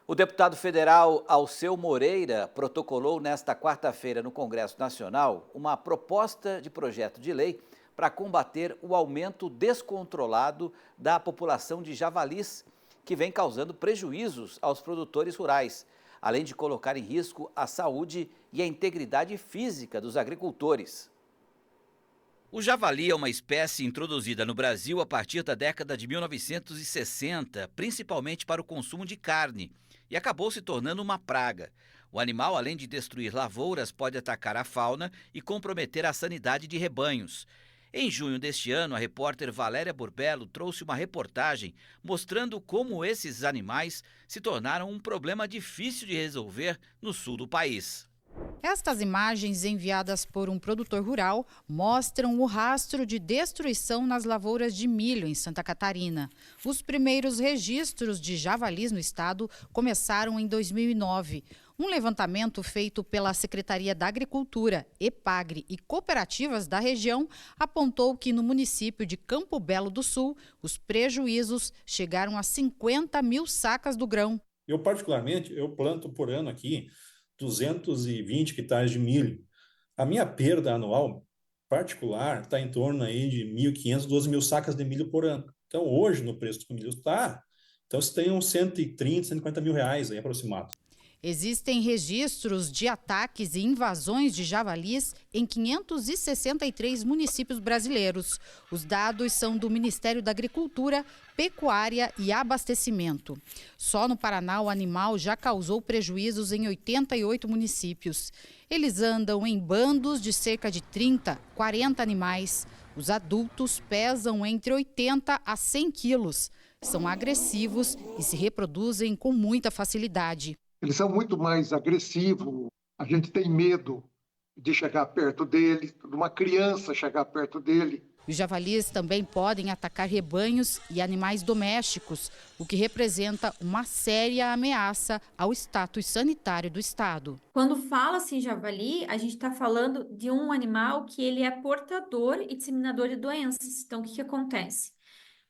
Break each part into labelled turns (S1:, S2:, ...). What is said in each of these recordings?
S1: O deputado federal Alceu Moreira protocolou nesta quarta-feira no Congresso Nacional uma proposta de projeto de lei para combater o aumento descontrolado da população de javalis, que vem causando prejuízos aos produtores rurais, além de colocar em risco a saúde e a integridade física dos agricultores. O javali é uma espécie introduzida no Brasil a partir da década de 1960, principalmente para o consumo de carne, e acabou se tornando uma praga. O animal, além de destruir lavouras, pode atacar a fauna e comprometer a sanidade de rebanhos. Em junho deste ano, a repórter Valéria Burbello trouxe uma reportagem mostrando como esses animais se tornaram um problema difícil de resolver no sul do país.
S2: Estas imagens enviadas por um produtor rural mostram o rastro de destruição nas lavouras de milho em Santa Catarina. Os primeiros registros de javalis no estado começaram em 2009. Um levantamento feito pela Secretaria da Agricultura, EPAGRE e cooperativas da região apontou que no município de Campo Belo do Sul, os prejuízos chegaram a 50 mil sacas do grão.
S3: Eu, particularmente, eu planto por ano aqui 220 hectares de milho. A minha perda anual particular está em torno aí de 1.500, 12 mil sacas de milho por ano. Então, hoje, no preço do milho está, então você tem uns 130, 150 mil reais aí aproximado.
S2: Existem registros de ataques e invasões de javalis em 563 municípios brasileiros. Os dados são do Ministério da Agricultura, Pecuária e Abastecimento. Só no Paraná, o animal já causou prejuízos em 88 municípios. Eles andam em bandos de cerca de 30, 40 animais. Os adultos pesam entre 80 a 100 quilos. São agressivos e se reproduzem com muita facilidade.
S4: Eles são muito mais agressivos, a gente tem medo de chegar perto dele, de uma criança chegar perto dele.
S2: Os javalis também podem atacar rebanhos e animais domésticos, o que representa uma séria ameaça ao status sanitário do estado.
S5: Quando fala-se em javali, a gente está falando de um animal que ele é portador e disseminador de doenças. Então, o que acontece?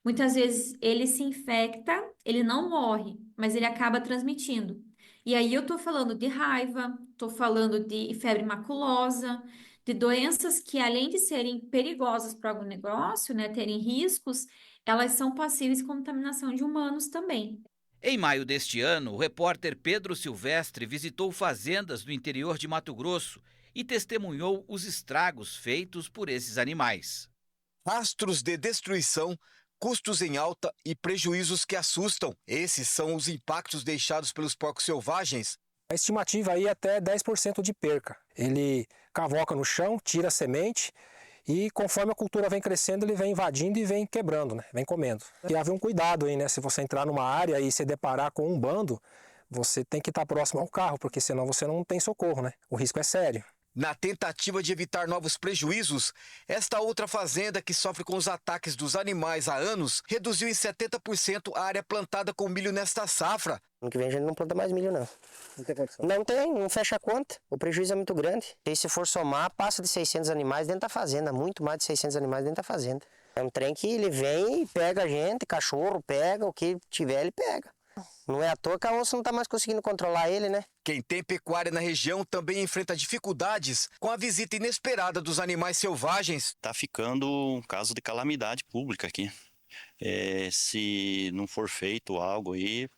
S5: Muitas vezes ele se infecta, ele não morre, mas ele acaba transmitindo. E aí eu estou falando de raiva, estou falando de febre maculosa, de doenças que, além de serem perigosas para o negócio, né, terem riscos, elas são passíveis de contaminação de humanos também.
S1: Em maio deste ano, o repórter Pedro Silvestre visitou fazendas do interior de Mato Grosso e testemunhou os estragos feitos por esses animais.
S6: Rastros de destruição, custos em alta e prejuízos que assustam. Esses são os impactos deixados pelos porcos selvagens.
S7: A estimativa aí é até 10% de perca. Ele cavoca no chão, tira a semente e conforme a cultura vem crescendo, ele vem invadindo e vem quebrando, né? Vem comendo. E haver um cuidado aí, né? Se você entrar numa área e se deparar com um bando, você tem que estar próximo ao carro, porque senão você não tem socorro, né? O risco é sério.
S6: Na tentativa de evitar novos prejuízos, esta outra fazenda que sofre com os ataques dos animais há anos reduziu em 70% a área plantada com milho nesta safra.
S8: Ano que vem a gente não planta mais milho, não. Não tem condição? Não tem, não fecha a conta. O prejuízo é muito grande. E se for somar, passa de 600 animais dentro da fazenda, muito mais de 600 animais dentro da fazenda. É um trem que ele vem e pega a gente, cachorro pega, o que tiver ele pega. Não é à toa que a onça não está mais conseguindo controlar ele, né?
S6: Quem tem pecuária na região também enfrenta dificuldades com a visita inesperada dos animais selvagens.
S9: Está ficando um caso de calamidade pública aqui. Se não for feito algo aí,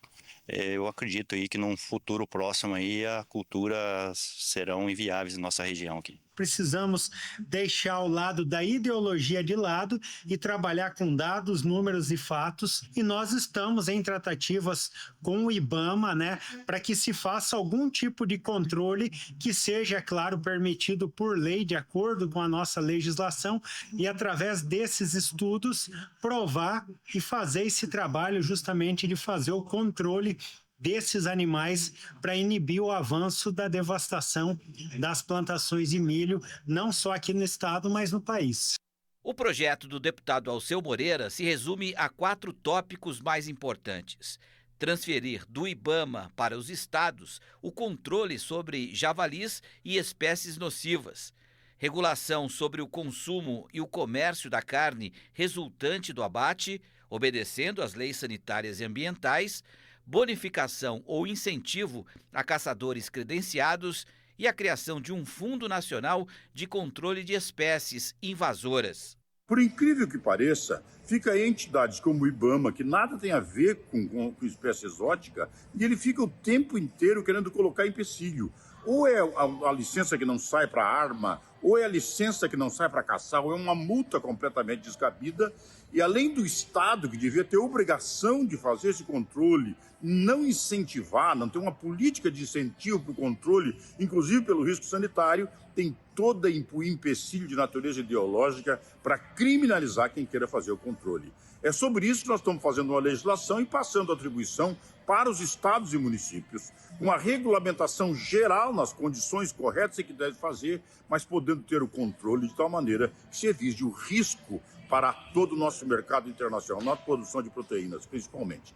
S9: eu acredito aí que num futuro próximo aí a culturas serão inviáveis na nossa região aqui.
S10: Precisamos deixar o lado da ideologia de lado e trabalhar com dados, números e fatos. E nós estamos em tratativas com o IBAMA, né, para que se faça algum tipo de controle que seja, claro, permitido por lei, de acordo com a nossa legislação, e através desses estudos provar e fazer esse trabalho justamente de fazer o controle desses animais para inibir o avanço da devastação das plantações de milho, não só aqui no estado, mas no país.
S1: O projeto do deputado Alceu Moreira se resume a 4 tópicos mais importantes: transferir do IBAMA para os estados o controle sobre javalis e espécies nocivas, regulação sobre o consumo e o comércio da carne resultante do abate, obedecendo às leis sanitárias e ambientais, bonificação ou incentivo a caçadores credenciados e a criação de um Fundo Nacional de Controle de Espécies Invasoras.
S11: Por incrível que pareça, fica aí entidades como o IBAMA, que nada tem a ver com espécie exótica, e ele fica o tempo inteiro querendo colocar empecilho. Ou é a licença que não sai para arma, ou é a licença que não sai para caçar, ou é uma multa completamente descabida. E além do Estado, que devia ter obrigação de fazer esse controle, não incentivar, não ter uma política de incentivo para o controle, inclusive pelo risco sanitário, tem todo o empecilho de natureza ideológica para criminalizar quem queira fazer o controle. É sobre isso que nós estamos fazendo uma legislação e passando a atribuição para os estados e municípios, uma regulamentação geral nas condições corretas que deve fazer, mas podendo ter o controle de tal maneira que se evite o risco para todo o nosso mercado internacional, na produção de proteínas, principalmente.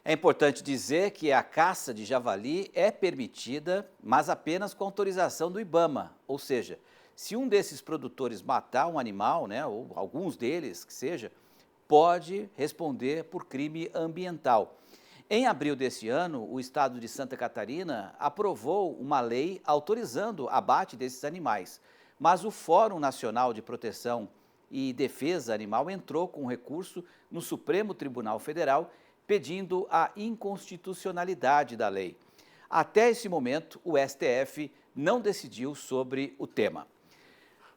S1: É importante dizer que a caça de javali é permitida, mas apenas com autorização do IBAMA, ou seja, se um desses produtores matar um animal, né, ou alguns deles que seja, pode responder por crime ambiental. Em abril deste ano, o estado de Santa Catarina aprovou uma lei autorizando o abate desses animais, mas o Fórum Nacional de Proteção e Defesa Animal entrou com recurso no Supremo Tribunal Federal pedindo a inconstitucionalidade da lei. Até esse momento, o STF não decidiu sobre o tema.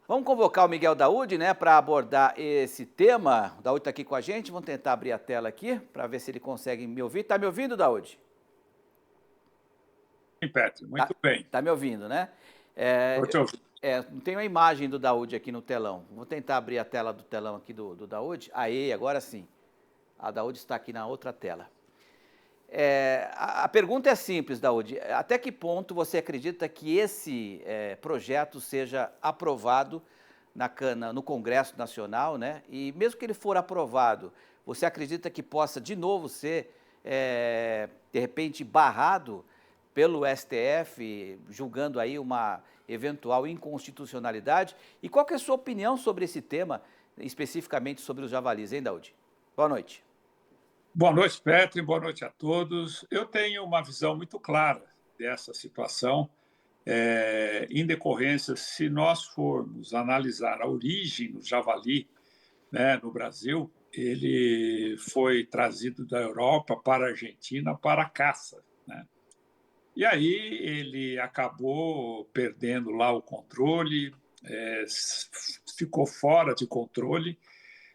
S1: Vamos convocar o Miguel Daúde, né, para abordar esse tema. O Daúde está aqui com a gente, vamos tentar abrir a tela aqui para ver se ele consegue me ouvir. Está me ouvindo, Daúde?
S12: Sim, Petri, muito bem.
S1: Está me ouvindo, né?
S12: Estou te ouvindo.
S1: Não tem a imagem do Daúde aqui no telão. Vou tentar abrir a tela do telão aqui do Daúde. Aí, agora sim. A Daúde está aqui na outra tela. A pergunta é simples, Daúde. Até que ponto você acredita que esse projeto seja aprovado no Congresso Nacional, né? E mesmo que ele for aprovado, você acredita que possa de novo ser, de repente, barrado pelo STF, julgando aí uma eventual inconstitucionalidade? E qual que é a sua opinião sobre esse tema, especificamente sobre os javalis, hein, Daúde? Boa noite.
S12: Boa noite, Petri, boa noite a todos. Eu tenho uma visão muito clara dessa situação, em decorrência, se nós formos analisar a origem do javali, né, no Brasil, ele foi trazido da Europa para a Argentina para a caça, né? E aí ele acabou perdendo lá o controle, ficou fora de controle,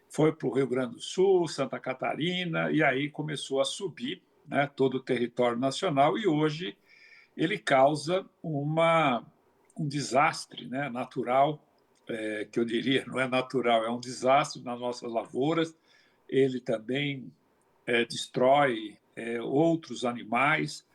S12: foi para o Rio Grande do Sul, Santa Catarina, e aí começou a subir, né, todo o território nacional, e hoje ele causa um desastre, né, natural, que eu diria, não é natural, é um desastre nas nossas lavouras. Ele também destrói outros animais,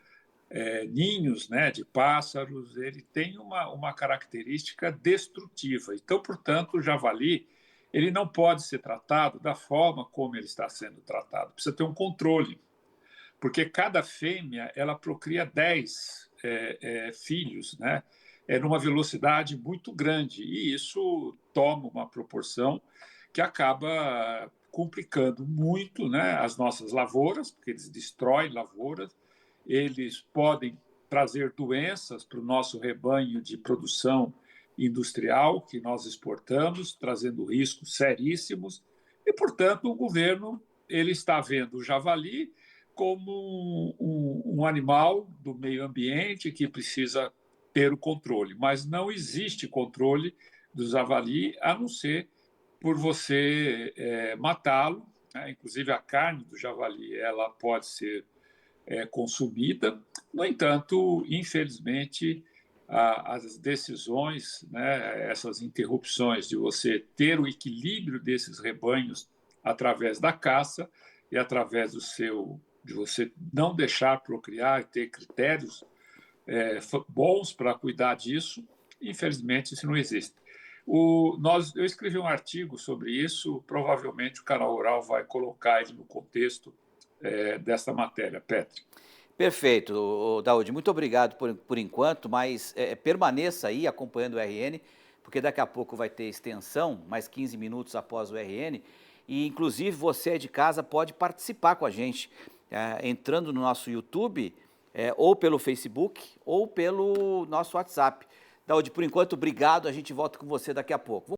S12: ninhos, né, de pássaros. Ele tem uma característica destrutiva. Então, portanto, o javali ele não pode ser tratado da forma como ele está sendo tratado. Precisa ter um controle, porque cada fêmea ela procria 10 filhos, né? Numa velocidade muito grande, e isso toma uma proporção que acaba complicando muito, né, as nossas lavouras, porque eles destroem lavouras, eles podem trazer doenças para o nosso rebanho de produção industrial que nós exportamos, trazendo riscos seríssimos, e, portanto, o governo ele está vendo o javali como um animal do meio ambiente que precisa ter o controle, mas não existe controle do javali a não ser por você matá-lo, né? Inclusive a carne do javali ela pode ser consumida. No entanto, infelizmente, as decisões, né, essas interrupções de você ter o equilíbrio desses rebanhos através da caça e através de você não deixar procriar e ter critérios bons para cuidar disso, infelizmente isso não existe. Eu escrevi um artigo sobre isso, provavelmente o Canal Rural vai colocar ele no contexto dessa matéria, Petri.
S1: Perfeito, Daúde, muito obrigado por enquanto, mas permaneça aí acompanhando o RN, porque daqui a pouco vai ter extensão, mais 15 minutos após o RN, e inclusive você de casa pode participar com a gente. entrando no nosso YouTube, ou pelo Facebook, ou pelo nosso WhatsApp. Daudi, por enquanto, obrigado. A gente volta com você daqui a pouco.